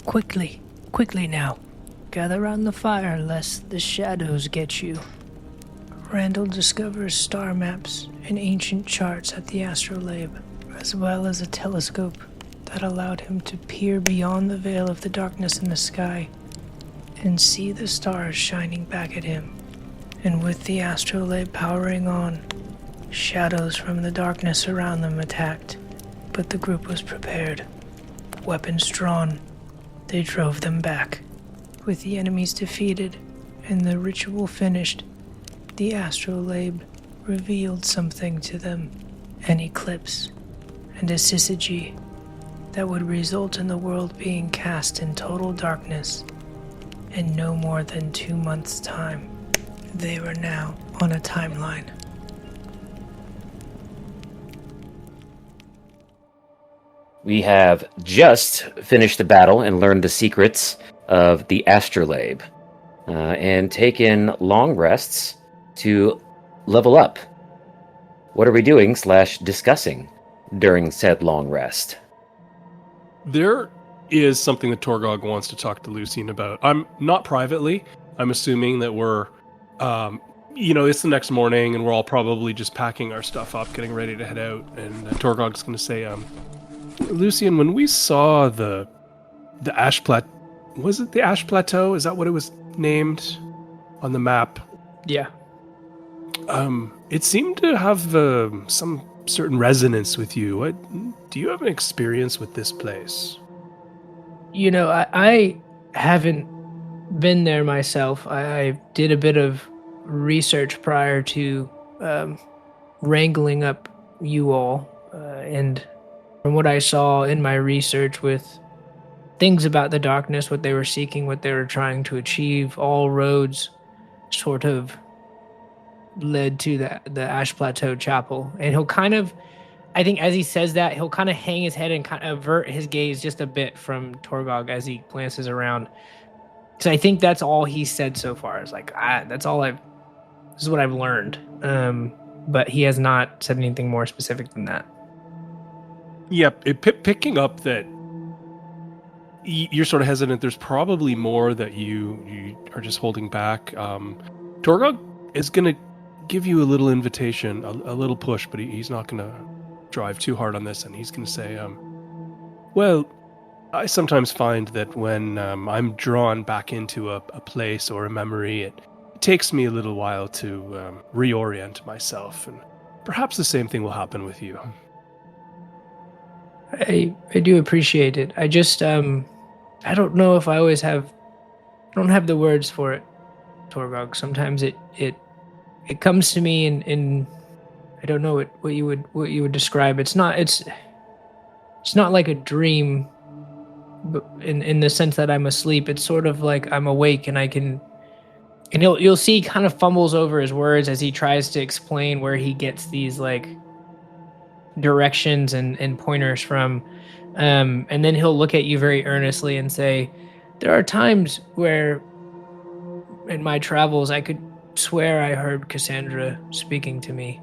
Quickly, quickly now. Gather round the fire lest the shadows get you. Randall discovers star maps and ancient charts at the astrolabe, as well as a telescope that allowed him to peer beyond the veil of the darkness in the sky and see the stars shining back at him. And with the astrolabe powering on, shadows from the darkness around them attacked, but the group was prepared. Weapons drawn, they drove them back. With the enemies defeated and the ritual finished, the astrolabe revealed something to them, an eclipse and a syzygy that would result in the world being cast in total darkness in no more than 2 months' time. They were now on a timeline. We have just finished the battle and learned the secrets of the astrolabe, and taken long rests to level up. What are we doing / discussing during said long rest? There is something that Torgog wants to talk to Lucian about. I'm not privately. I'm assuming that we're, it's the next morning and we're all probably just packing our stuff up, getting ready to head out. And Torgog's going to say, Lucian, when we saw the Ash Plateau, was it the Ash Plateau? Is that what it was named on the map? Yeah. It seemed to have some certain resonance with you. Do you have an experience with this place? I haven't been there myself. I did a bit of research prior to wrangling up you all, and from what I saw in my research with things about the darkness, what they were seeking, what they were trying to achieve, all roads sort of led to the Ash Plateau Chapel. And he'll kind of, I think as he says that, he'll kind of hang his head and kind of avert his gaze just a bit from Torgog as he glances around. So I think that's all he said so far. It's like, this is what I've learned. But he has not said anything more specific than that. Yep, picking up that you're sort of hesitant. There's probably more that you are just holding back. Torgog is going to give you a little invitation, a little push, but he's not going to drive too hard on this. And he's going to say, well, I sometimes find that when I'm drawn back into a place or a memory, it takes me a little while to reorient myself. And perhaps the same thing will happen with you. I do appreciate it. I just, I don't know if I always I don't have the words for it, Torgog. Sometimes it comes to me in I don't know what you would describe. It's not like a dream, but in the sense that I'm asleep. It's sort of like I'm awake and you'll see he kind of fumbles over his words as he tries to explain where he gets these like directions and pointers from, and then he'll look at you very earnestly and say, there are times where in my travels I could swear I heard Cassandra speaking to me,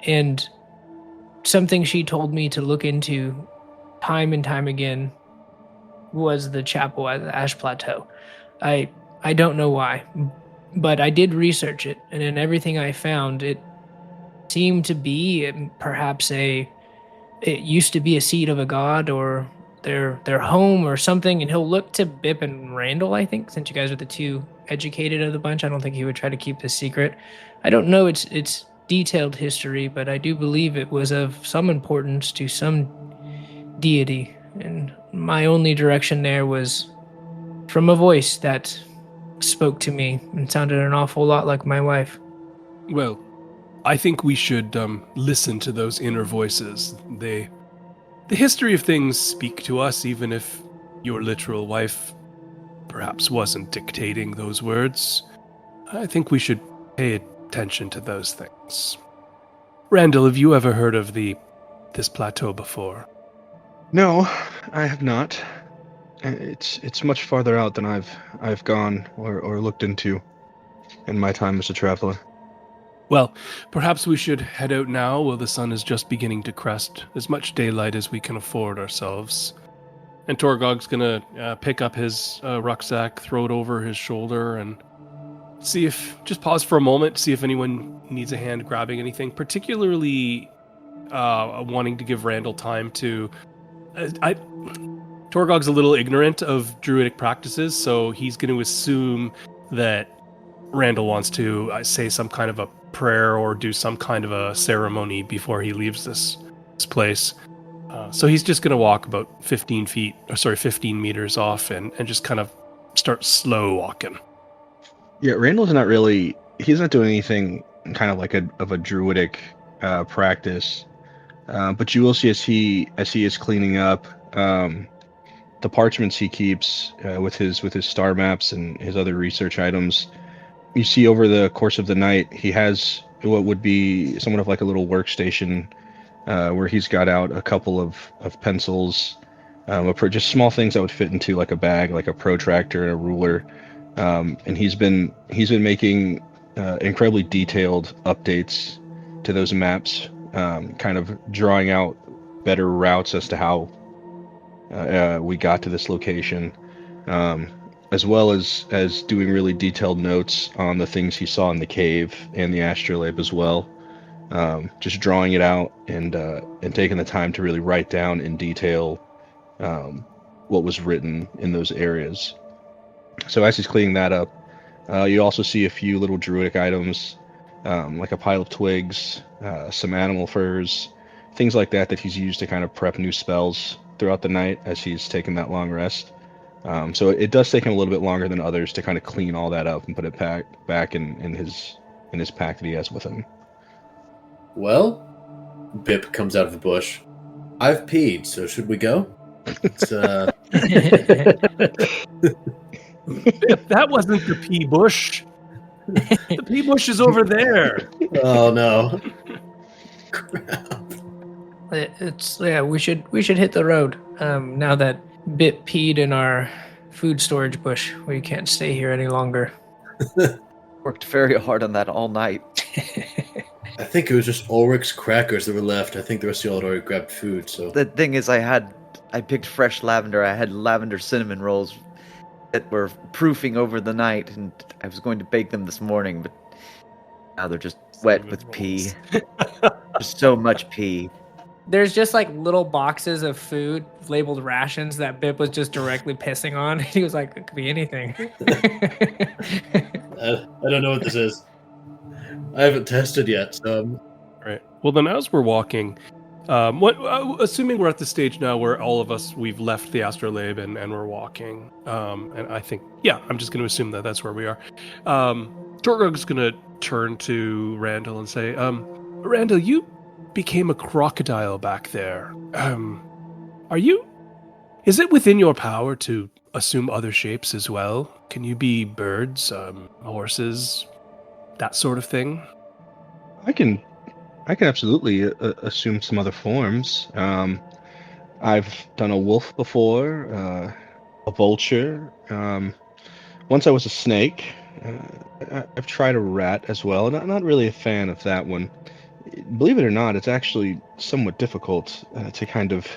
and something she told me to look into time and time again was the chapel at the Ash Plateau. I don't know why, but I did research it, and in everything I found, it seemed to be perhaps it used to be a seat of a god or their home or something. And he'll look to Bip and Randall, I think, since you guys are the two educated of the bunch. I don't think he would try to keep this secret. I don't know its detailed history, but I do believe it was of some importance to some deity. And my only direction there was from a voice that spoke to me and sounded an awful lot like my wife. Well, I think we should listen to those inner voices. The history of things speak to us, even if your literal wife perhaps wasn't dictating those words. I think we should pay attention to those things. Randall, have you ever heard of this plateau before? No, I have not. It's much farther out than I've gone or looked into in my time as a traveler. Well, perhaps we should head out now while the sun is just beginning to crest, as much daylight as we can afford ourselves. And Torgog's gonna pick up his rucksack, throw it over his shoulder, and just pause for a moment, see if anyone needs a hand grabbing anything, particularly wanting to give Randall time to. Torgog's a little ignorant of druidic practices, so he's going to assume that Randall wants to say some kind of a prayer or do some kind of a ceremony before he leaves this place. So he's just going to walk about 15 meters off and just kind of start slow walking. Yeah, Randall's not really. He's not doing anything kind of like a druidic practice, but you will see as he is cleaning up the parchments he keeps with his star maps and his other research items. You see over the course of the night, he has what would be somewhat of like a little workstation where he's got out a couple of pencils, just small things that would fit into like a bag, like a protractor and a ruler. And he's been making incredibly detailed updates to those maps, kind of drawing out better routes as to how we got to this location, as well as doing really detailed notes on the things he saw in the cave and the astrolabe as well. Just drawing it out and taking the time to really write down in detail what was written in those areas. So as he's cleaning that up, you also see a few little druidic items, like a pile of twigs, some animal furs, things like that he's used to kind of prep new spells throughout the night as he's taken that long rest. So it does take him a little bit longer than others to kind of clean all that up and put it back in his pack that he has with him. Well, Bip comes out of the bush. I've peed, so should we go? Bip, that wasn't the pea bush. The pea bush is over there. Oh no. Crap. We should hit the road. Now that Bit peed in our food storage bush, we can't stay here any longer. Worked very hard on that all night. I think it was just Ulrich's crackers that were left. I think the rest of y'all had already grabbed food, so... The thing is, I picked fresh lavender. I had lavender cinnamon rolls that were proofing over the night, and I was going to bake them this morning, but now they're just wet with pee. Just so much pee. There's just like little boxes of food labeled rations that Bip was just directly pissing on. He was like, it could be anything. I don't know what this is. I haven't tested yet, so... Right. Well, then as we're walking, assuming we're at the stage now where all of us, we've left the astrolabe and we're walking, and I think, I'm just going to assume that that's where we are. Torgog's going to turn to Randall and say, Randall, you became a crocodile back there. Is it within your power to assume other shapes as well? Can you be birds, horses, that sort of thing? I can absolutely assume some other forms. I've done a wolf before, a vulture. Once I was a snake. I've tried a rat as well. Not really a fan of that one. Believe it or not, it's actually somewhat difficult to kind of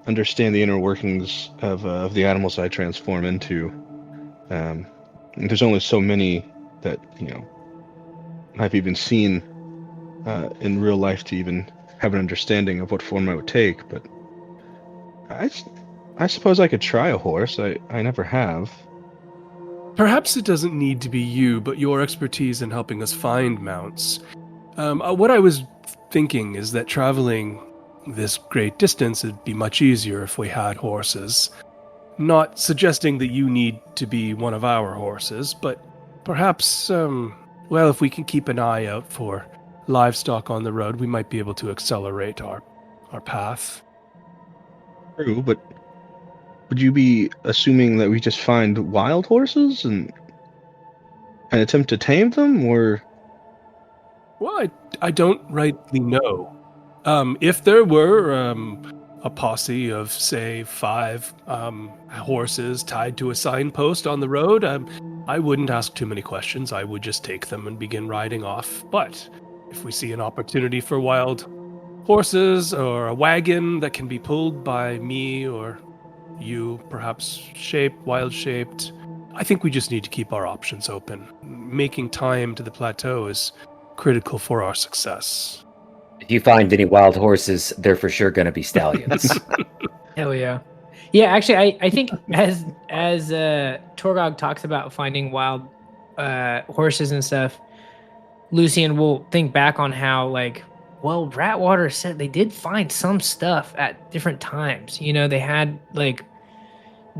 understand the inner workings of the animals I transform into. There's only so many that I've even seen in real life to even have an understanding of what form I would take. But I suppose I could try a horse. I never have. Perhaps it doesn't need to be you, but your expertise in helping us find mounts. What I was thinking is that traveling this great distance would be much easier if we had horses. Not suggesting that you need to be one of our horses, but perhaps, if we can keep an eye out for livestock on the road, we might be able to accelerate our path. True, but would you be assuming that we just find wild horses and attempt to tame them, or... Well, I don't rightly know. If there were a posse of, say, 5 horses tied to a signpost on the road, I wouldn't ask too many questions. I would just take them and begin riding off. But if we see an opportunity for wild horses or a wagon that can be pulled by me or you, perhaps wild shaped. I think we just need to keep our options open. Making time to the plateau is critical for our success. If you find any wild horses, they're for sure going to be stallions. Hell yeah. Yeah, actually, I think as Torgog talks about finding wild horses and stuff, Lucian will think back on how, like, well, Ratwater said they did find some stuff at different times. You know, they had like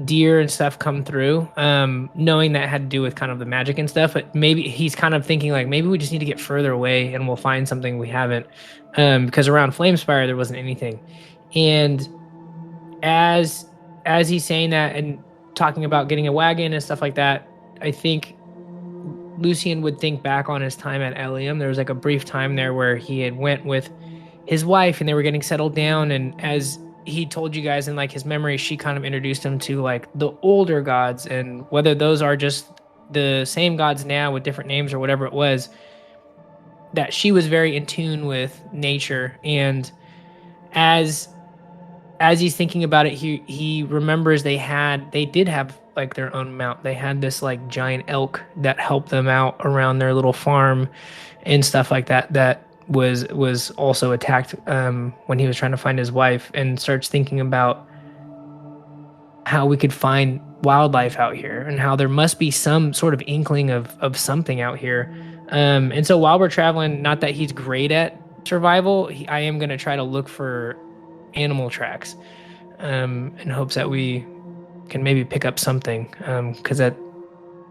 deer and stuff come through, knowing that had to do with kind of the magic and stuff. But maybe he's kind of thinking like maybe we just need to get further away and we'll find something we haven't, because around Flamespire there wasn't anything. And as he's saying that and talking about getting a wagon and stuff like that, I think Lucian would think back on his time at Elium. There was like a brief time there where he had went with his wife and they were getting settled down, and as he told you guys in like his memory, she kind of introduced him to like the older gods, and whether those are just the same gods now with different names or whatever it was, that she was very in tune with nature. And as he's thinking about it, he remembers they did have like their own mount. They had this like giant elk that helped them out around their little farm and stuff like that. That was also attacked when he was trying to find his wife, and starts thinking about how we could find wildlife out here and how there must be some sort of inkling of something out here. And so while we're traveling, not that he's great at survival, I am going to try to look for animal tracks in hopes that we can maybe pick up something, because that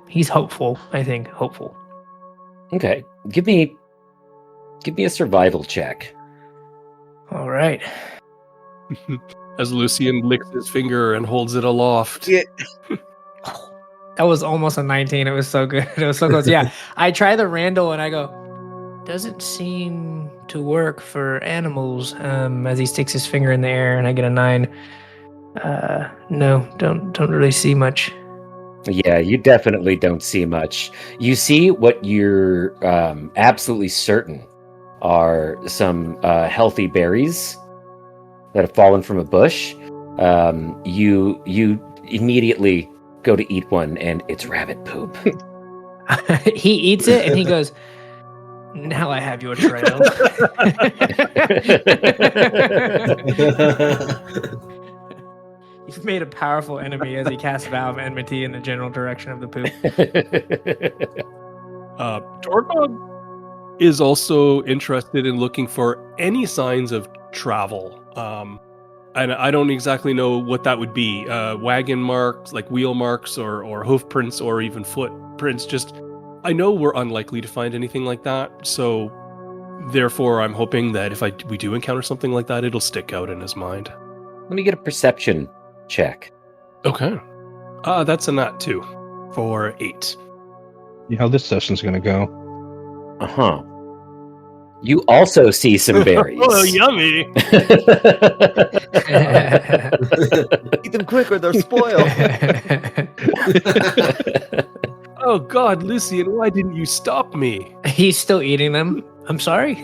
he's hopeful. I think hopeful. Okay, give me a survival check. All right. As Lucian licks his finger and holds it aloft. Yeah. That was almost a 19. It was so good. It was so close. Yeah, I try the Randall and I go, doesn't seem to work for animals. As he sticks his finger in the air, and I get a 9. No, don't really see much. Yeah, you definitely don't see much. You see what you're absolutely certain are some healthy berries that have fallen from a bush. You immediately go to eat one, and it's rabbit poop. He eats it and he goes, now I have your trail. You've made a powerful enemy, as he casts Vow of Enmity in the general direction of the poop. Torgog is also interested in looking for any signs of travel. And I don't exactly know what that would be. Wagon marks, like wheel marks, or hoof prints, or even footprints. Just, I know we're unlikely to find anything like that. So, therefore, I'm hoping that if we do encounter something like that, it'll stick out in his mind. Let me get a perception check. Okay. That's a nat 2 for 8. You know how this session's gonna go. Uh-huh. You also see some berries. Oh, yummy! Eat them quick or they'll spoil. Oh God, Lucian, why didn't you stop me? He's still eating them. I'm sorry.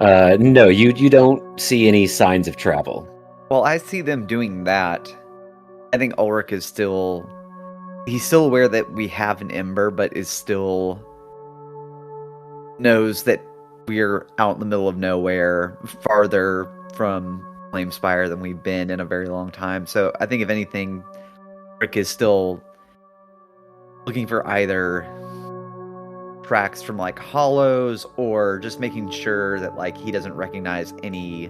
No, you don't see any signs of travel. Well, I see them doing that. I think Ulrich is still... He's still aware that we have an ember, but is still... knows that we're out in the middle of nowhere, farther from Flamespire than we've been in a very long time. So I think if anything, Rick is still looking for either tracks from like hollows, or just making sure that like he doesn't recognize any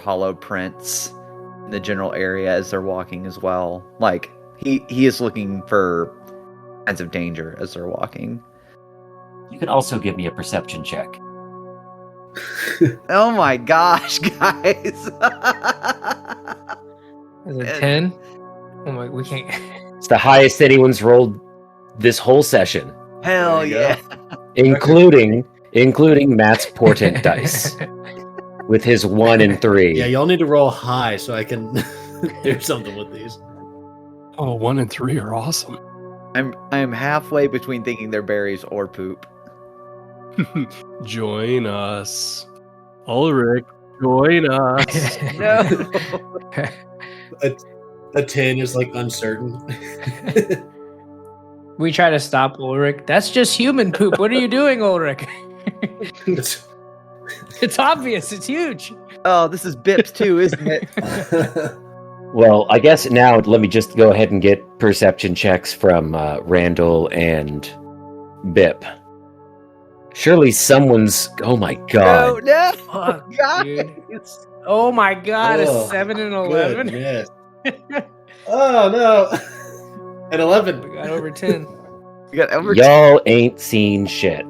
hollow prints in the general area as they're walking as well. Like he is looking for signs of danger as they're walking. You can also give me a perception check. Oh my gosh, guys. Is it 10? Oh my, we can't. It's the highest anyone's rolled this whole session, Hell yeah. including Matt's portent dice with his 1 and 3. Yeah, y'all need to roll high so I can do something with these. Oh, 1 and 3 are awesome. I'm halfway between thinking they're berries or poop. Join us. Ulrich, Join us. No. A 10 is like uncertain. We try to stop Ulrich. That's just human poop. What are you doing, Ulrich? It's obvious. It's huge. Oh, this is Bips too, isn't it? Well, I guess now let me just go ahead and get perception checks from Randall and Bip. Surely someone's. Oh my god! No, Fuck, God. dude. Oh my god, Oh, a 7 and 11. Goodness. Oh no. And 11. We got over 10. We got over. Y'all ain't seen shit.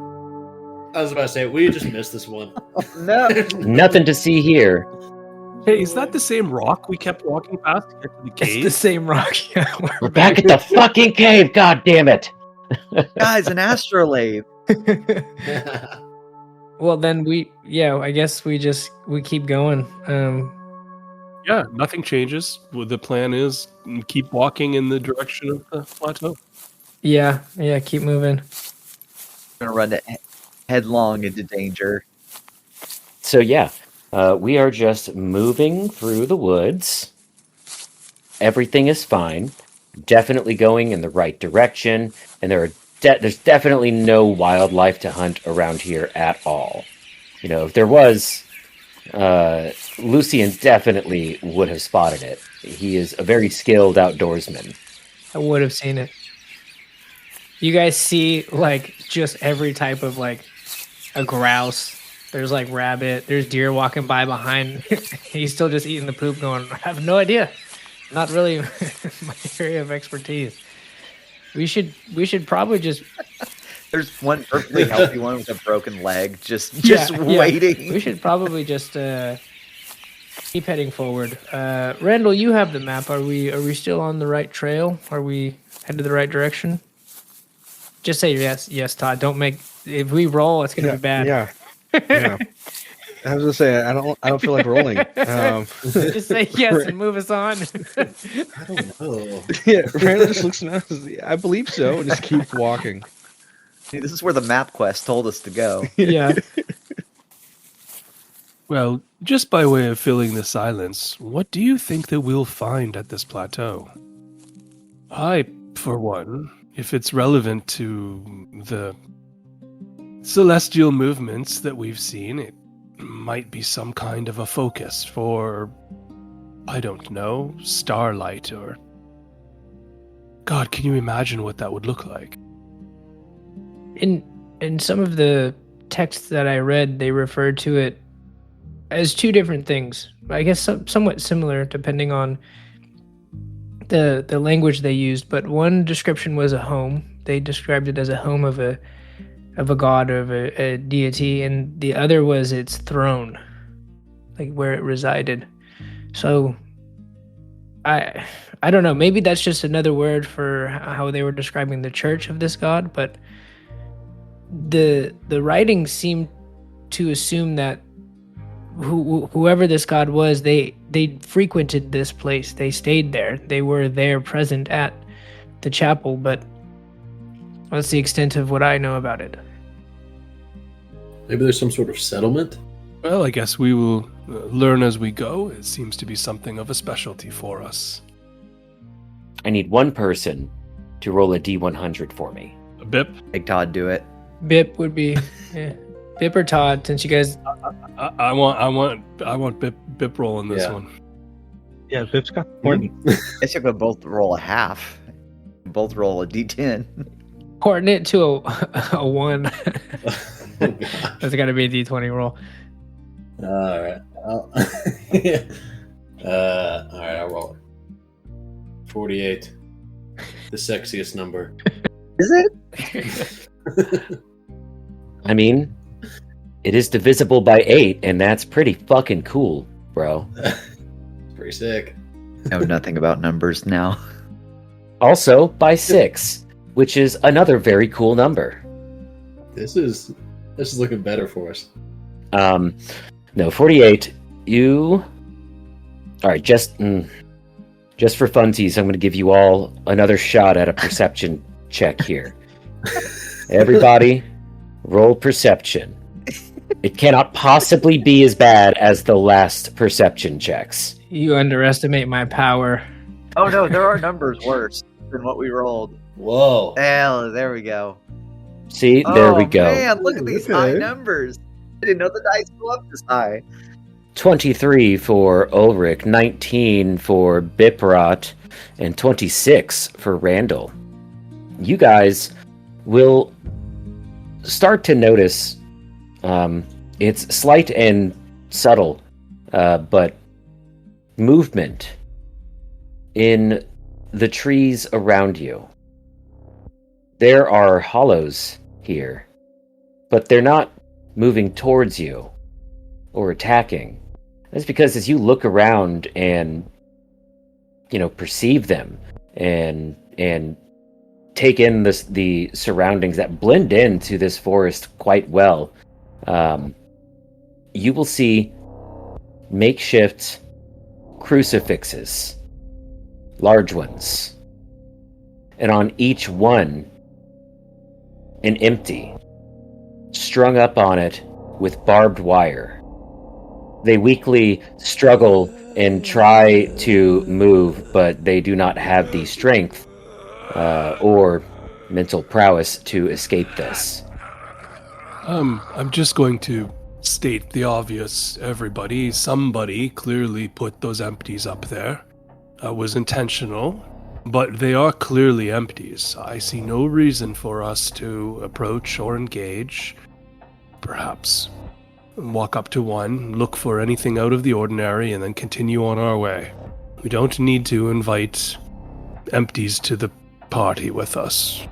I was about to say, we just missed this one. No. Nothing to see here. Hey, is that the same rock we kept walking past to get to the It's cave? the same rock. Yeah, We're back at the fucking cave. God damn it! Guys, an astrolabe. Well, then I guess we keep going. Yeah, nothing changes. Well, the plan is keep walking in the direction of the plateau. Yeah, keep moving. Gonna run it headlong into danger. So yeah, we are just moving through the woods. Everything is fine. Definitely going in the right direction, and there's definitely no wildlife to hunt around here at all. You know, if there was, Lucian definitely would have spotted it. He is a very skilled outdoorsman. I would have seen it. You guys see like just every type of like a grouse. There's like rabbit. There's deer walking by behind. He's still just eating the poop going, I have no idea. Not really my area of expertise. We should probably just There's one perfectly healthy one with a broken leg, just Yeah. waiting. We should probably just keep heading forward. Randall, you have the map. Are we still on the right trail? Are we headed the right direction? Just say yes, Todd. Don't make. If we roll, it's gonna be bad. Yeah. I was gonna say I don't feel like rolling. Just say yes and move us on. I don't know. Yeah, Randall just looks at us. I believe so, and just keeps walking. This is where the map quest told us to go. Yeah. Well, just by way of filling the silence, what do you think that we'll find at this plateau? I, for one, if it's relevant to the celestial movements that we've seen, it might be some kind of a focus for, I don't know, starlight or... God, can you imagine what that would look like? In some of the texts that I read, they referred to it as two different things. I guess somewhat similar depending on the language they used. But one description was a home. They described it as a home of a god, of a deity, and the other was its throne, like where it resided. So I don't know. Maybe that's just another word for how they were describing the church of this god, but the writings seem to assume that whoever this god was, they frequented this place. They stayed there. They were there, present at the chapel. But that's the extent of what I know about it. Maybe there's some sort of settlement? Well, I guess we will learn as we go. It seems to be something of a specialty for us. I need one person to roll a D100 for me. Bip? Make Todd do it. Bip would be Bip or Todd, since you guys. I want Bip roll in this Yeah. one. Yeah, Bip's got important. I guess you could both roll a half. Both roll a d10. Coordinate to a 1. Oh, God. That's got to be a D20 roll. All right. All right, I'll roll it. 48. The sexiest number. Is it? I mean, it is divisible by 8, and that's pretty fucking cool, bro. Pretty sick. Know nothing about numbers now. Also by 6, which is another very cool number. This is looking better for us. No, 48. You. All right, just for funsies, I'm going to give you all another shot at a perception check here. Everybody, roll perception. It cannot possibly be as bad as the last perception checks. You underestimate my power. Oh no, there are numbers worse than what we rolled. Whoa. Oh, there we go. See, there we Oh, go. man, look at these high Okay. numbers. I didn't know the dice go up this high. 23 for Ulrich, 19 for Biprot, and 26 for Randall. You guys will start to notice it's slight and subtle, but movement in the trees around you. There are hollows here, but they're not moving towards you or attacking. That's because as you look around and perceive them and take in the surroundings that blend into this forest quite well, you will see makeshift crucifixes, large ones, and on each one an empty, strung up on it with barbed wire. They weakly struggle and try to move, but they do not have the strength or mental prowess to escape this. I'm just going to state the obvious, everybody. Somebody clearly put those empties up there. Was intentional, but they are clearly empties. I see no reason for us to approach or engage. Perhaps walk up to one, look for anything out of the ordinary, and then continue on our way. We don't need to invite empties to the party with us.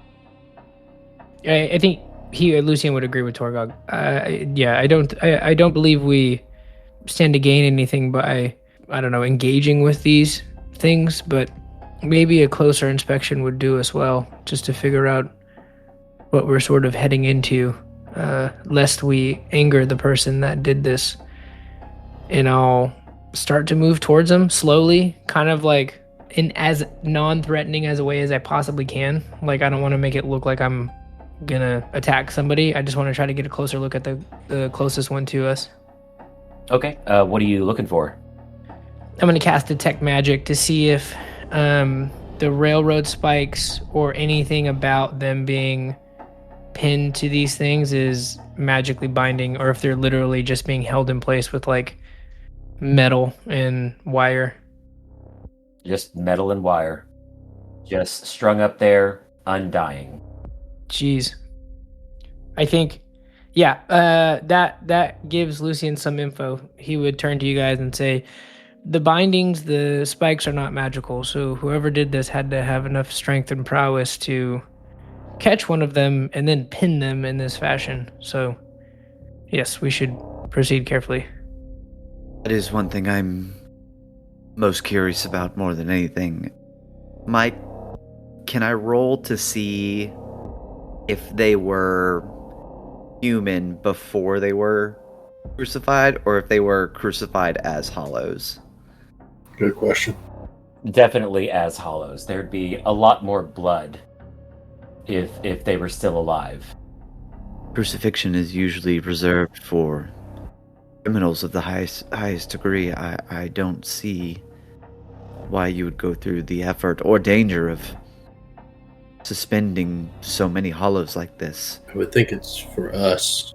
I think Lucian would agree with Torgog. I don't believe we stand to gain anything by, engaging with these things, but maybe a closer inspection would do us well, just to figure out what we're sort of heading into, lest we anger the person that did this. And I'll start to move towards them slowly, kind of like in as non-threatening as a way as I possibly can. Like, I don't want to make it look like I'm gonna attack somebody. I just want to try to get a closer look at the closest one to us. Okay, what are you looking for? I'm gonna cast Detect Magic to see if the railroad spikes or anything about them being pinned to these things is magically binding, or if they're literally just being held in place with like metal and wire. Just metal and wire. Just strung up there, undying. Jeez. I think, that gives Lucian some info. He would turn to you guys and say, the bindings, the spikes are not magical, so whoever did this had to have enough strength and prowess to catch one of them and then pin them in this fashion. So, yes, we should proceed carefully. That is one thing I'm most curious about more than anything. Mike, can I roll to see if they were human before they were crucified, or if they were crucified as hollows? Good question. Definitely as hollows. There'd be a lot more blood if they were still alive. Crucifixion is usually reserved for criminals of the highest degree. I don't see why you would go through the effort or danger of suspending so many hollows like this. I would think it's for us.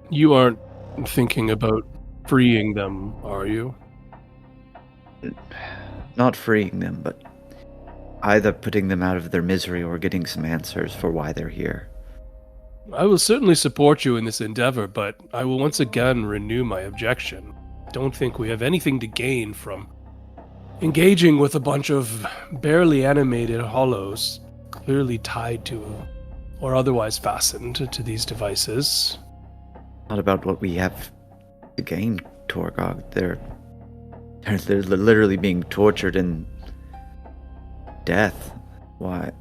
You aren't thinking about freeing them, are you? Not freeing them, but either putting them out of their misery or getting some answers for why they're here. I will certainly support you in this endeavor, but I will once again renew my objection. Don't think we have anything to gain from engaging with a bunch of barely animated hollows, clearly tied to or otherwise fastened to these devices. Not about what we have to gain, Torgog. They're literally being tortured in death. Why?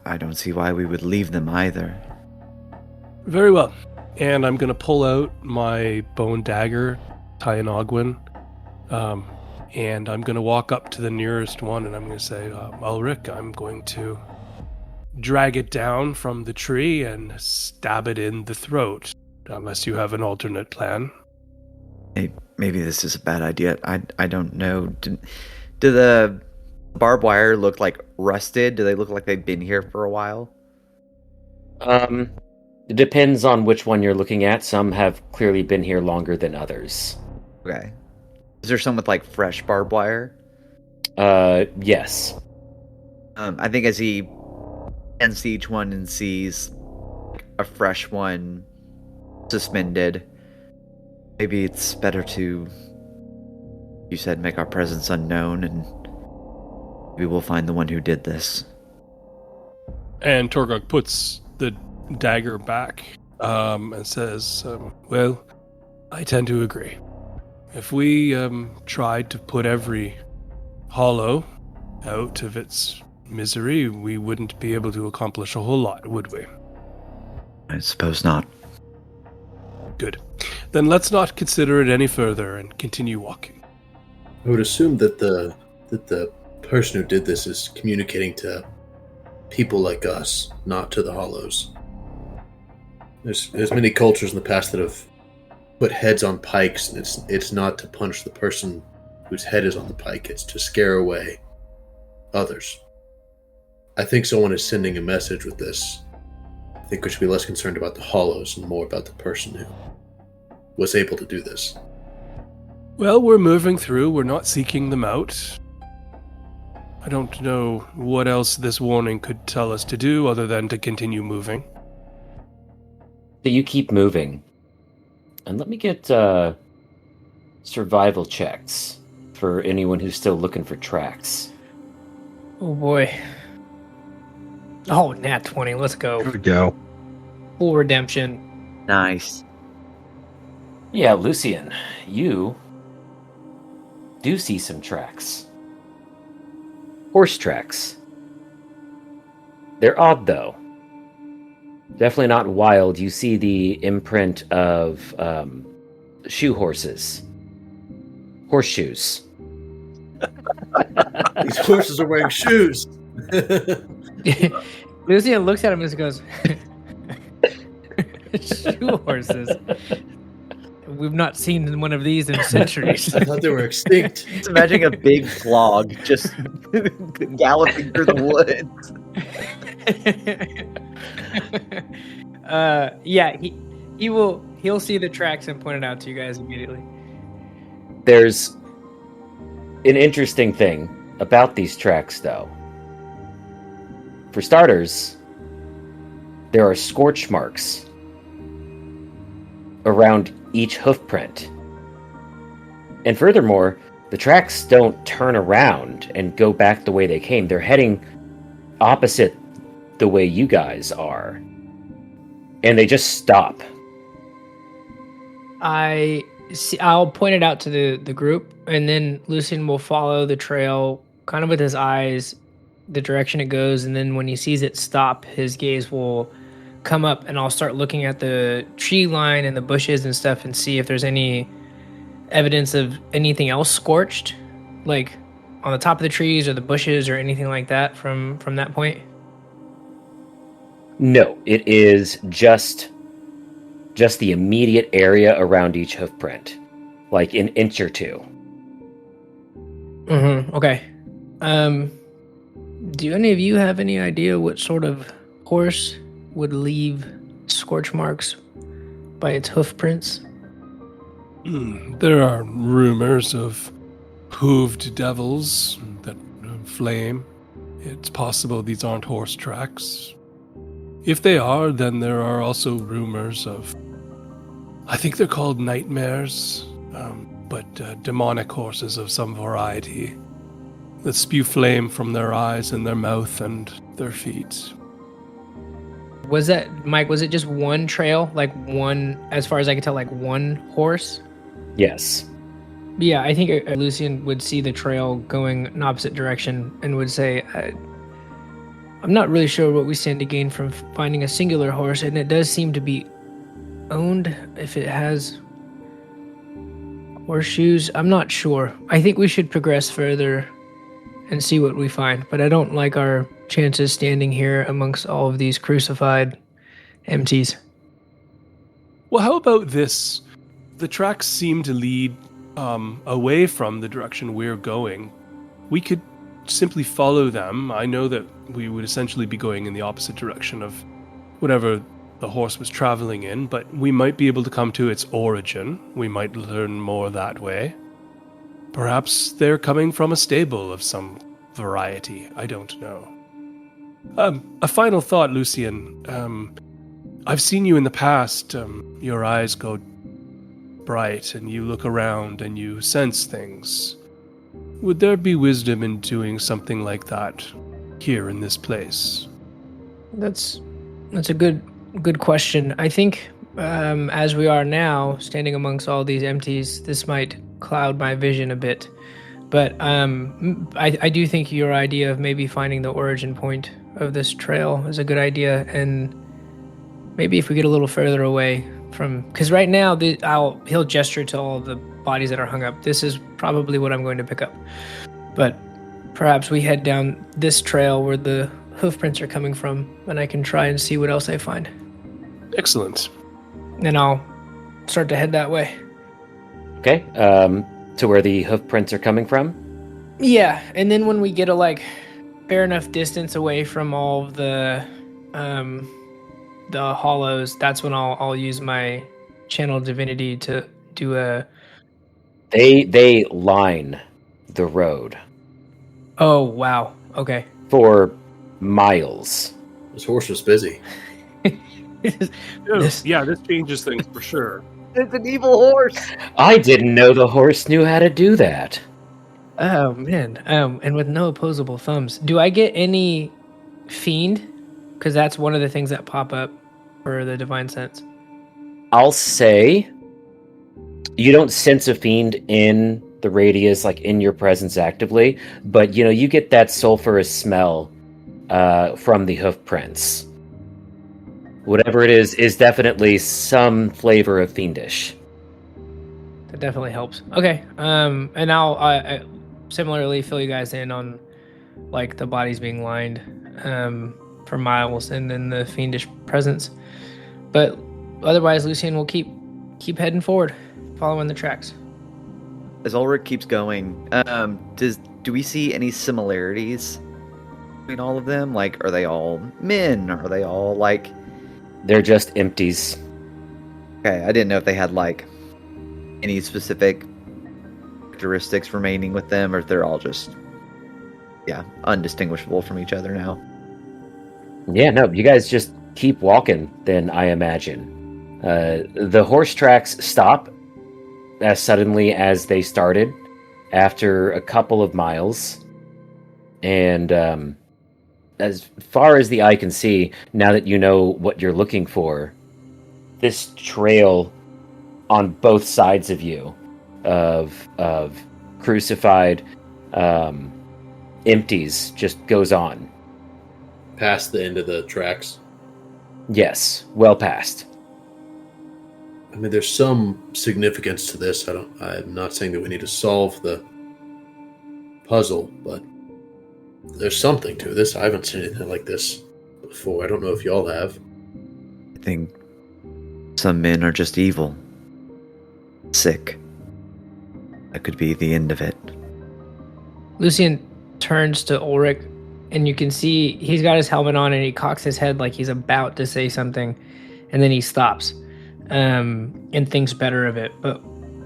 I don't see why we would leave them either. Very well. And I'm going to pull out my bone dagger, Tyanogwin, and I'm going to walk up to the nearest one, and I'm going to say, Ulrich, I'm going to drag it down from the tree and stab it in the throat. unless you have an alternate plan. Maybe this is a bad idea. I don't know. Do the barbed wire look like rusted? Do they look like they've been here for a while? It depends on which one you're looking at. Some have clearly been here longer than others. Okay. Is there some with like fresh barbed wire? Yes. I think as he ends each one and sees a fresh one suspended, maybe it's better to, you said, make our presence unknown, and maybe we'll find the one who did this. And Torgok puts the dagger back and says, well, I tend to agree. If we tried to put every hollow out of its misery, we wouldn't be able to accomplish a whole lot, would we? I suppose not. Good. Then let's not consider it any further and continue walking. I would assume that the person who did this is communicating to people like us, not to the hollows. There's many cultures in the past that have put heads on pikes, and it's not to punish the person whose head is on the pike, it's to scare away others. I think someone is sending a message with this. I think we should be less concerned about the hollows and more about the person who was able to do this. Well, we're moving through. We're not seeking them out. I don't know what else this warning could tell us to do other than to continue moving. So you keep moving. And let me get survival checks for anyone who's still looking for tracks. Oh boy. Oh, nat 20. Let's go. Here we go. Full redemption. Nice. Yeah, Lucian, you do see some tracks. Horse tracks. They're odd, though. Definitely not wild. You see the imprint of shoe horses. Horseshoes. These horses are wearing shoes. Lucian looks at him and goes, shoe horses. We've not seen one of these in centuries. I thought they were extinct. Just imagine a big clog just galloping through the woods. Yeah, he'll see the tracks and point it out to you guys immediately. There's an interesting thing about these tracks, though. For starters, there are scorch marks around each hoof print. And furthermore, the tracks don't turn around and go back the way they came. They're heading opposite the way you guys are. And they just stop. I'll point it out to the group, and then Lucian will follow the trail kind of with his eyes, the direction it goes, and then when he sees it stop, his gaze will come up, and I'll start looking at the tree line and the bushes and stuff and see if there's any evidence of anything else scorched, like on the top of the trees or the bushes or anything like that from that point. No, it is just the immediate area around each hoof print, like an inch or two. Okay. Do any of you have any idea what sort of horse would leave scorch marks by its hoof prints? There are rumors of hooved devils that flame. It's possible these aren't horse tracks. If they are, then there are also rumors of, I think they're called nightmares, but demonic horses of some variety that spew flame from their eyes and their mouth and their feet. Was that, Mike, was it just one trail? Like one, as far as I could tell, like one horse? Yes. Yeah, I think Lucian would see the trail going an opposite direction and would say, I'm not really sure what we stand to gain from finding a singular horse, and it does seem to be owned if it has horseshoes. I'm not sure. I think we should progress further and see what we find, but I don't like our chances standing here amongst all of these crucified MTs. Well, how about this? The tracks seem to lead away from the direction we're going. We could simply follow them. I know that we would essentially be going in the opposite direction of whatever the horse was traveling in, but we might be able to come to its origin. We might learn more that way. Perhaps they're coming from a stable of some variety. I don't know. A final thought, Lucian. I've seen you in the past. Your eyes go bright, and you look around and you sense things. Would there be wisdom in doing something like that here in this place? That's a good question. I think as we are now, standing amongst all these empties, this might cloud my vision a bit. But I do think your idea of maybe finding the origin point of this trail is a good idea, and maybe if we get a little further away from, because right now he'll gesture to all the bodies that are hung up. This is probably what I'm going to pick up, but perhaps we head down this trail where the hoof prints are coming from, and I can try and see what else I find. Excellent. And I'll start to head that way. Okay. To where the hoof prints are coming from? Yeah, and then when we get a fair enough distance away from all of the hollows, that's when I'll use my channel divinity to do a. They line the road. Oh wow! Okay. For miles. This horse was busy. This changes things for sure. It's an evil horse. I didn't know the horse knew how to do that. Oh man! And with no opposable thumbs, do I get any fiend? Because that's one of the things that pop up for the divine sense. I'll say you don't sense a fiend in the radius, like in your presence actively, but you get that sulfurous smell from the hoof prints. Whatever it is definitely some flavor of fiendish. That definitely helps. Okay. And I'll similarly fill you guys in on the bodies being lined for miles and then the fiendish presence. But otherwise, Lucian will keep heading forward, following the tracks. As Ulrich keeps going, do we see any similarities between all of them? Are they all men? Are they all They're just empties. Okay, I didn't know if they had any specific characteristics remaining with them, or if they're all just undistinguishable from each other now. Yeah, no, you guys just keep walking, then I imagine. The horse tracks stop as suddenly as they started after a couple of miles. And as far as the eye can see, now that you know what you're looking for, this trail on both sides of you of crucified empties just goes on. Past the end of the tracks. Yes, well past. I mean, there's some significance to this. I'm not saying that we need to solve the puzzle, but there's something to this. I haven't seen anything like this before. I don't know if y'all have. I think some men are just evil. Sick. That could be the end of it. Lucian turns to Ulrich, and you can see he's got his helmet on and he cocks his head like he's about to say something, and then he stops and thinks better of it. But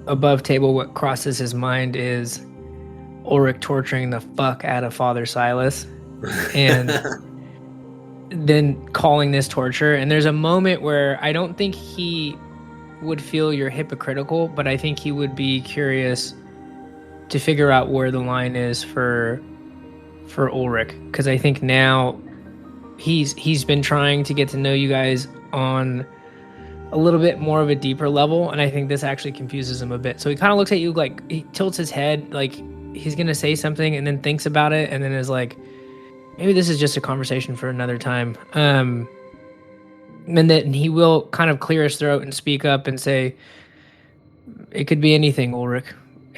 above table, what crosses his mind is Ulrich torturing the fuck out of Father Silas and then calling this torture. And there's a moment where I don't think he would feel you're hypocritical, but I think he would be curious to figure out where the line is for Ulrich, because I think now he's been trying to get to know you guys on a little bit more of a deeper level, and I think this actually confuses him a bit. So he kind of looks at you he tilts his head like he's gonna say something, and then thinks about it, and then is like, maybe this is just a conversation for another time. And then he will kind of clear his throat and speak up and say, it could be anything, Ulrich.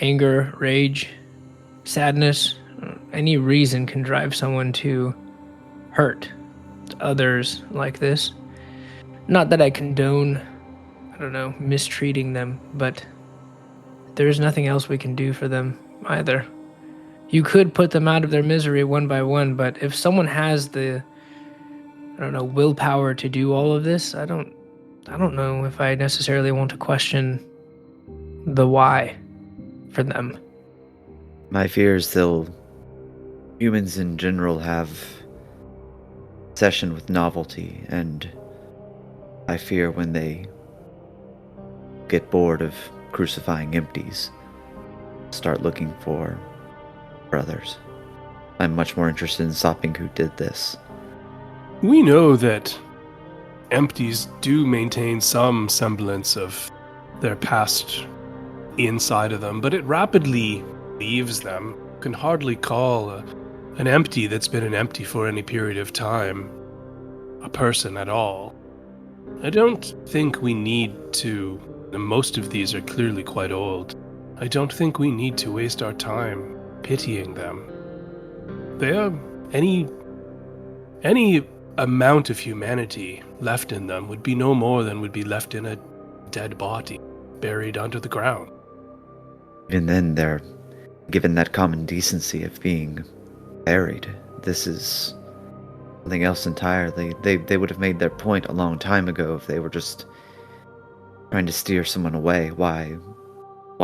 Anger, rage, sadness, any reason can drive someone to hurt others like this. Not that I condone don't know, mistreating them, but there's nothing else we can do for them either. You could put them out of their misery one by one, but if someone has the, I don't know, willpower to do all of this, I don't know if I necessarily want to question the why for them. My fear is humans in general have obsession with novelty, and I fear when they get bored of crucifying empties, start looking for others. I'm much more interested in stopping who did this. We know that empties do maintain some semblance of their past inside of them, but it rapidly leaves them. Can hardly call an empty that's been an empty for any period of time a person at all. I don't think we need to, and most of these are clearly quite old, I don't think we need to waste our time pitying them. They are any amount of humanity left in them would be no more than would be left in a dead body buried under the ground. Even then, they're given that common decency of being buried. This is something else entirely. They would have made their point a long time ago if they were just trying to steer someone away. Why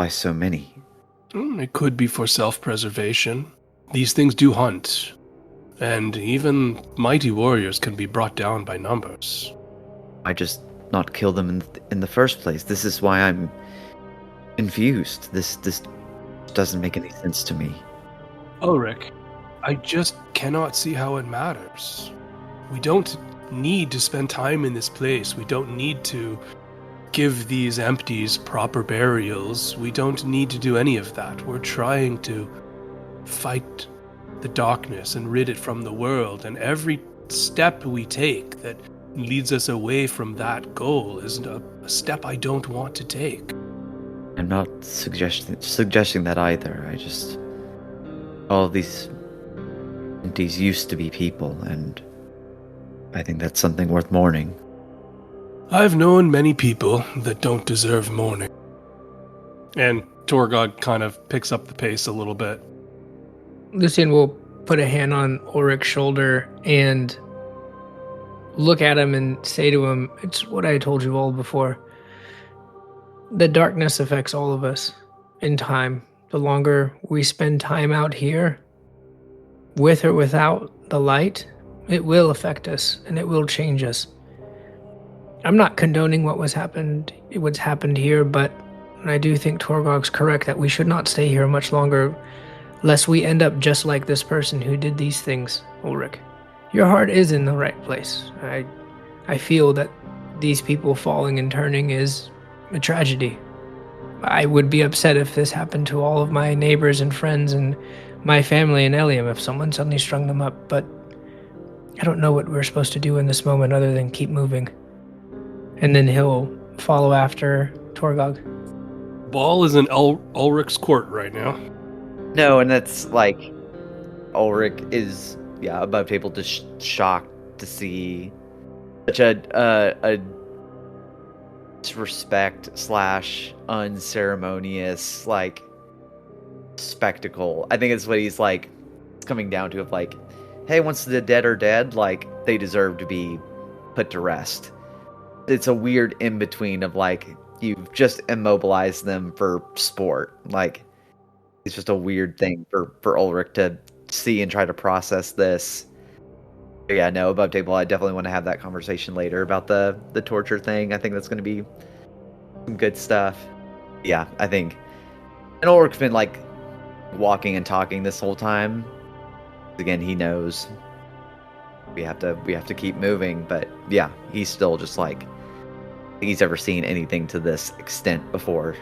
so many? It could be for self-preservation. These things do hunt, and even mighty warriors can be brought down by numbers. Why just not kill them in the first place? This is why I'm confused. This doesn't make any sense to me. Ulrich, I just cannot see how it matters. We don't need to spend time in this place. We don't need to give these empties proper burials. We don't need to do any of that. We're trying to fight the darkness and rid it from the world, and every step we take that leads us away from that goal is a step I don't want to take. I'm not suggesting that either. All of these entities used to be people, and I think that's something worth mourning. I've known many people that don't deserve mourning. And Torgod kind of picks up the pace a little bit. Lucian will put a hand on Ulrich's shoulder and look at him and say to him, it's what I told you all before. The darkness affects all of us in time. The longer we spend time out here, with or without the light, it will affect us and it will change us. I'm not condoning what's happened here, but I do think Torgog's correct that we should not stay here much longer, lest we end up just like this person who did these things, Ulrich. Your heart is in the right place. I feel that these people falling and turning is a tragedy. I would be upset if this happened to all of my neighbors and friends and my family in Elium if someone suddenly strung them up, but I don't know what we're supposed to do in this moment other than keep moving. And then he'll follow after Torgog. Ball is in Ulrich's court right now. No, and that's like Ulrich is above table, just shocked to see such a disrespect / unceremonious spectacle. I think it's what he's it's coming down to, of hey, once the dead are dead, they deserve to be put to rest. It's a weird in between of you've just immobilized them for sport. It's just a weird thing for Ulrich to see and try to process this. But yeah, no, above table, I definitely want to have that conversation later about the torture thing. I think that's going to be some good stuff. Yeah, I think. And Ulrich's been walking and talking this whole time. Again, he knows we have to keep moving, but yeah, he's still just I think he's ever seen anything to this extent before.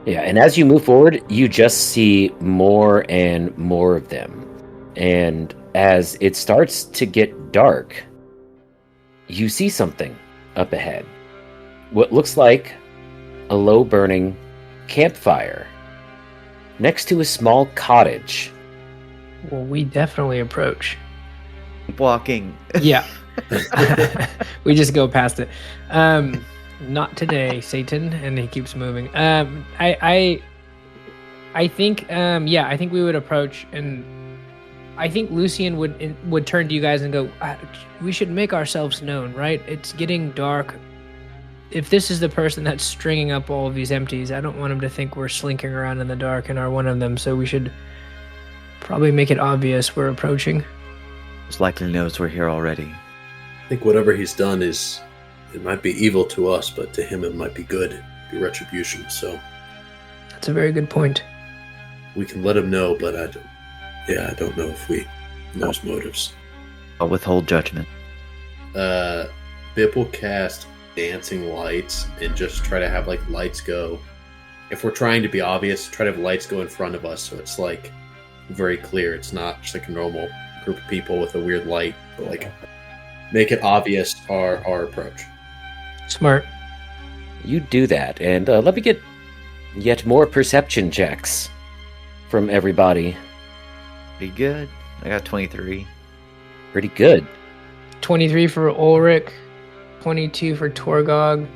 Yeah, and as you move forward, you just see more and more of them. And as it starts to get dark, you see something up ahead. What looks like a low-burning campfire next to a small cottage. Well, we definitely approach. Walking. Yeah. We just go past it. Not today, Satan. And he keeps moving. I think, yeah, I think we would approach, and I think Lucian would turn to you guys and go, "We should make ourselves known, right? It's getting dark. If this is the person that's stringing up all of these empties, I don't want him to think we're slinking around in the dark and are one of them. So we should probably make it obvious we're approaching." Most likely knows we're here already. I think whatever he's done it might be evil to us, but to him it might be good, be retribution. So That's a very good point. we can let him know, but I don't know if we know his motives. I'll withhold judgment. Bip will cast dancing lights and just try to have like lights go. If we're trying to be obvious, try to have lights go in front of us so it's like very clear. It's not just like a normal group of people with a weird light, but like make it obvious our approach. Smart. You do that, and let me get yet more perception checks from everybody. Pretty good. I got 23. Pretty good. 23 for Ulrich, 22 for Torgog,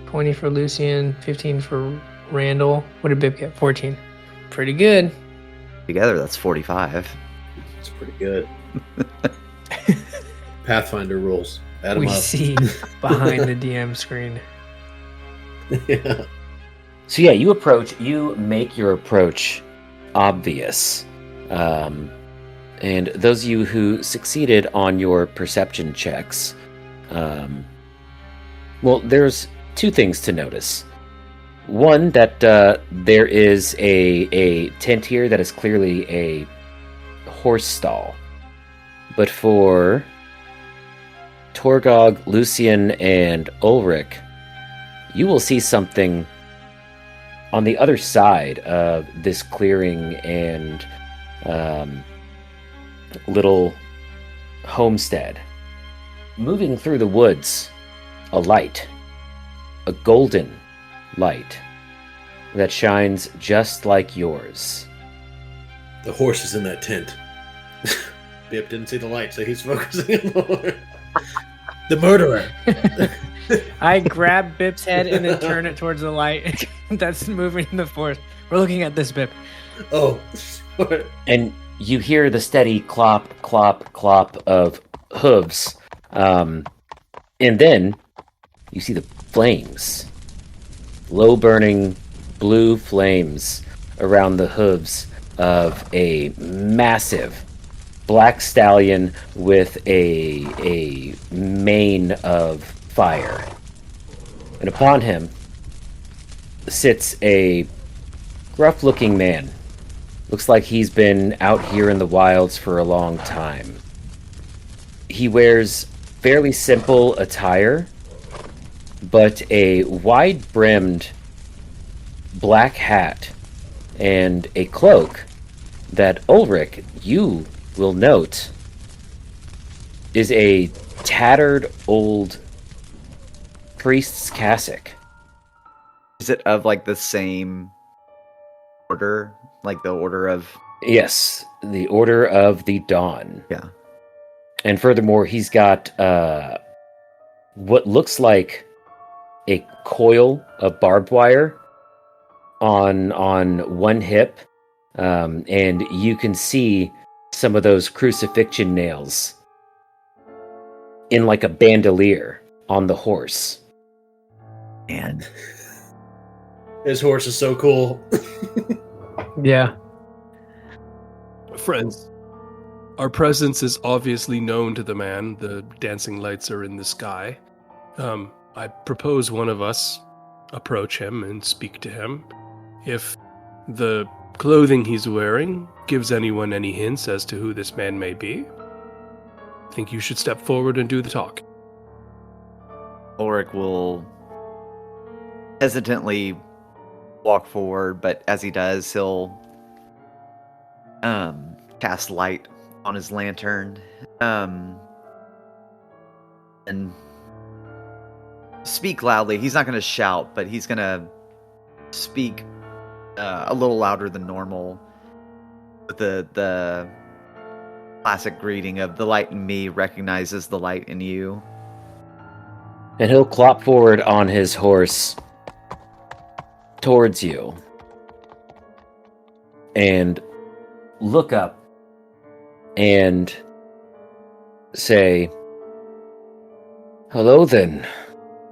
20 for Lucian, 15 for Randall. What did Bip get? 14. Pretty good. Together, that's 45. It's pretty good. Pathfinder rules. Add 'em We up. see behind the DM screen. Yeah. So yeah, you make your approach obvious. And those of you who succeeded on your perception checks, well, there's two things to notice. One, that there is a tent here that is clearly a horse stall. But for Torgog, Lucian, and Ulrich, you will see something on the other side of this clearing and little homestead. Moving through the woods, a light, a golden light that shines just like yours. The horse is in that tent. Bip didn't see the light, so he's focusing on the horse. The murderer. I grab Bip's head and then turn it towards the light that's moving in the forest. We're looking at this, Bip. Oh. And you hear the steady clop, clop, clop of hooves. And then you see the flames. Low-burning blue flames around the hooves of a massive black stallion with a mane of fire. And upon him sits a gruff-looking man. Looks like he's been out here in the wilds for a long time. He wears fairly simple attire, but a wide-brimmed black hat and a cloak that Ulrich, you will note, is a tattered old priest's cassock. Is it of like the same order? Like the order of... Yes, the Order of the Dawn. Yeah. And furthermore, he's got what looks like a coil of barbed wire on one hip, and you can see some of those crucifixion nails in like a bandolier on the horse. And His horse is so cool. Yeah. Friends, our presence is obviously known to the man. The dancing lights are in the sky. I propose one of us approach him and speak to him. If the clothing he's wearing gives anyone any hints as to who this man may be, I think you should step forward and do the talk. Ulrich will hesitantly walk forward, but as he does, he'll cast light on his lantern and speak loudly. He's not going to shout, but he's going to speak a little louder than normal with the classic greeting of the light in me recognizes the light in you. And he'll clop forward on his horse towards you and look up and say, "Hello then,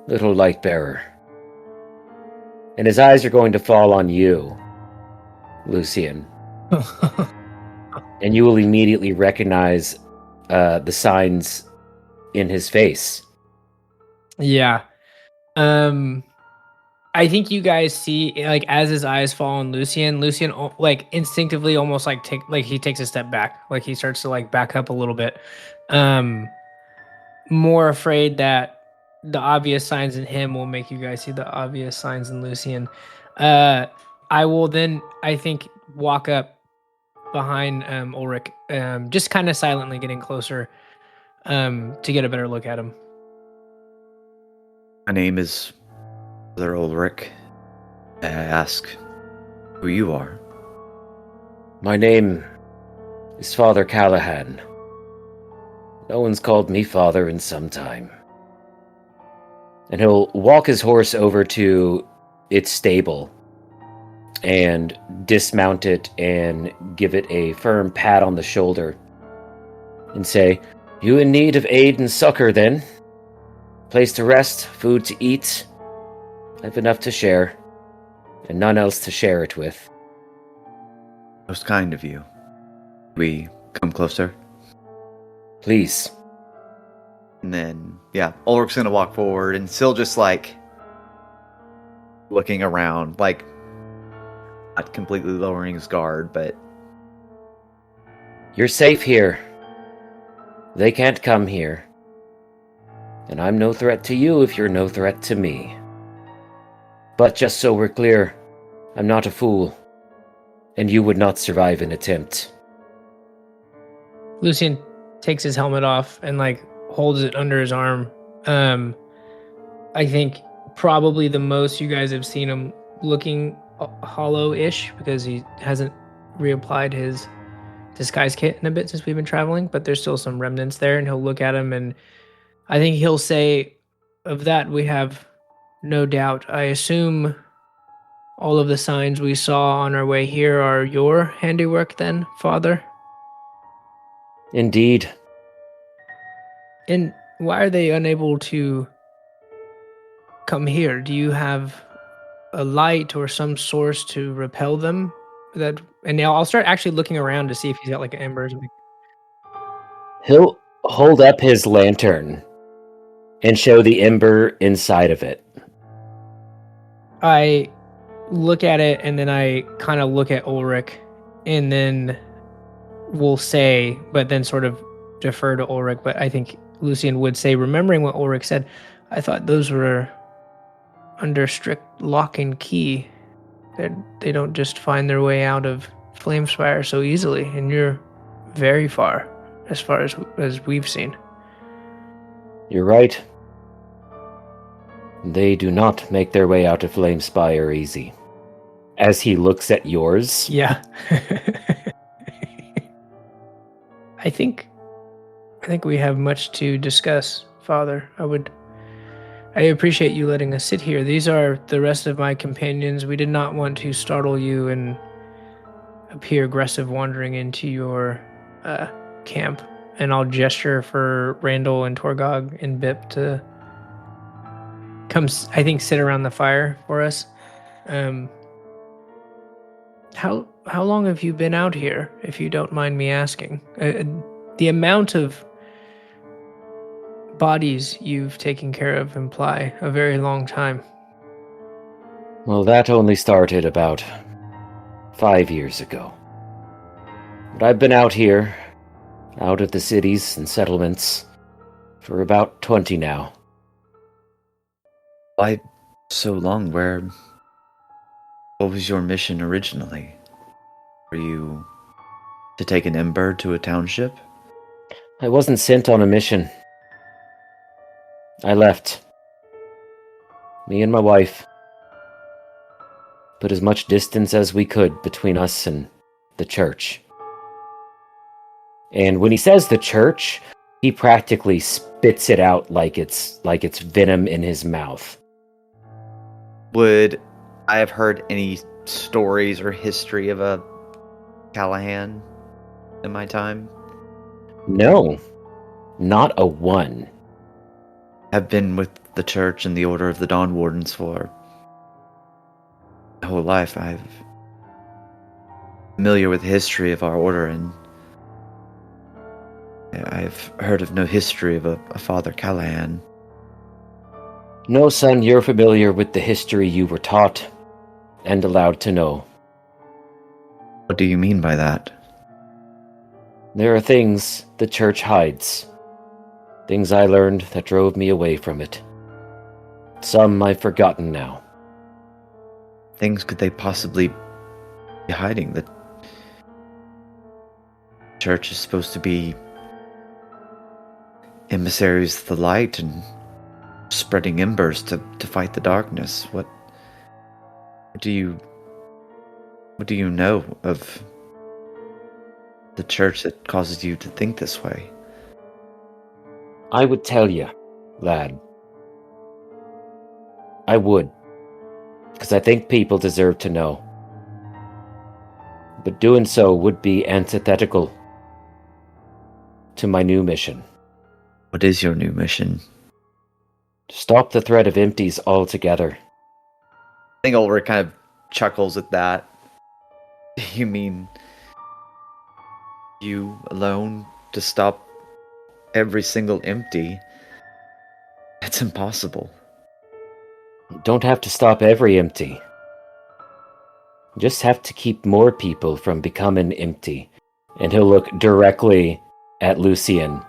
little light bearer." And his eyes are going to fall on you, Lucian. And you will immediately recognize the signs in his face. Yeah. I think you guys see, like, as his eyes fall on Lucian, like instinctively almost like he takes a step back, like he starts to like back up a little bit, more afraid that the obvious signs in him will make you guys see the obvious signs in Lucian. I will then, I think, walk up behind Ulrich, just kind of silently getting closer, to get a better look at him. My name is Brother Ulrich. May I ask who you are? My name is Father Callahan. No one's called me father in some time. And he'll walk his horse over to its stable and dismount it and give it a firm pat on the shoulder and say, "You in need of aid and succor, then? Place to rest, food to eat. I've enough to share, and none else to share it with." Most kind of you. We come closer? Please. And then, yeah, Ulrich's gonna walk forward and still just like looking around, like not completely lowering his guard, but You're safe here. They can't come here. And I'm no threat to you if you're no threat to me. But just so we're clear, I'm not a fool, and you would not survive an attempt. Lucian takes his helmet off and like holds it under his arm. I think probably the most you guys have seen him looking hollow-ish, because he hasn't reapplied his disguise kit in a bit since we've been traveling, but there's still some remnants there, and he'll look at him and I think he'll say, "Of that we have no doubt. I assume all of the signs we saw on our way here are your handiwork then, Father?" Indeed. And why are they unable to come here? Do you have a light or some source to repel them? And now I'll start actually looking around to see if he's got like embers. He'll hold up his lantern and show the ember inside of it. I look at it and then I kind of look at Ulrich and then will say, but then sort of defer to Ulrich. But I think Lucian would say, remembering what Ulrich said, "I thought those were under strict lock and key. They don't just find their way out of Flamespire so easily, and you're very far as we've seen." You're right. They do not make their way out of Flamespire easy. As he looks at yours. Yeah. I think we have much to discuss, Father. I appreciate you letting us sit here. These are the rest of my companions. We did not want to startle you and appear aggressive wandering into your camp. And I'll gesture for Randall and Torgog and Bip to come, I think, sit around the fire for us. How long have you been out here, if you don't mind me asking? The amount of bodies you've taken care of imply a very long time. Well, that only started about 5 years ago. But I've been out here, out of the cities and settlements, for about 20 now. why so long? What was your mission originally? Were you to take an ember to a township? I wasn't sent on a mission. I left. Me and my wife. Put as much distance as we could between us and the church. And when he says the church, He practically spits it out like it's venom in his mouth. Would I have heard any stories or history of a Callahan in my time? No, not a one. I've been with the church and the Order of the Dawn Wardens for my whole life. I'm familiar with the history of our order, and I've heard of no history of a Father Callahan. No, son, you're familiar with the history you were taught and allowed to know. What do you mean by that? There are things the church hides. Things I learned that drove me away from it. Some I've forgotten now. Things could they possibly be hiding? The church is supposed to be emissaries of the light and spreading embers to fight the darkness. What do you know of the church that causes you to think this way? I would tell you, lad. I would. Because I think people deserve to know. But doing so would be antithetical to my new mission. What is your new mission? To stop the threat of empties altogether. I think Ulrich kind of chuckles at that. You mean you alone to stop every single empty? It's impossible. You don't have to stop every empty. You just have to keep more people from becoming empty. And he'll look directly at Lucian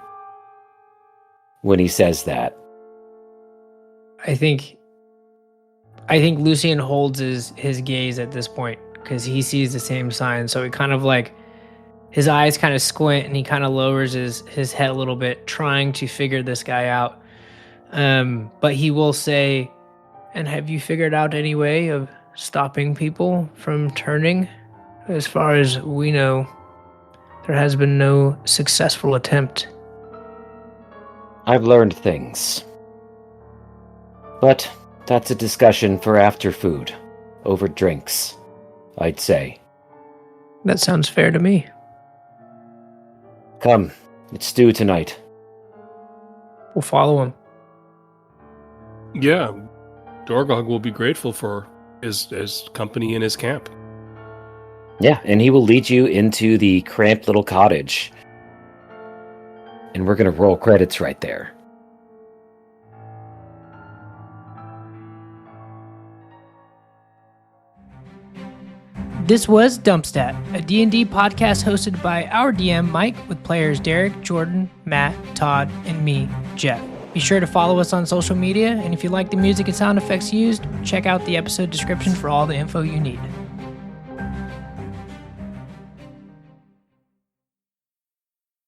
when he says that. I think Lucian holds his gaze at this point because he sees the same sign. So he kind of like, his eyes kind of squint and he kind of lowers his head a little bit, trying to figure this guy out. But he will say, and have you figured out any way of stopping people from turning? As far as we know, there has been no successful attempt. I've learned things. But that's a discussion for after food, over drinks, I'd say. That sounds fair to me. Come, it's stew tonight. We'll follow him. Yeah, Dorgog will be grateful for his company in his camp. Yeah, and he will lead you into the cramped little cottage. And we're going to roll credits right there. This was Dumpstat, a D&D podcast hosted by our DM, Mike, with players Derek, Jordan, Matt, Todd, and me, Jeff. Be sure to follow us on social media, and if you like the music and sound effects used, check out the episode description for all the info you need.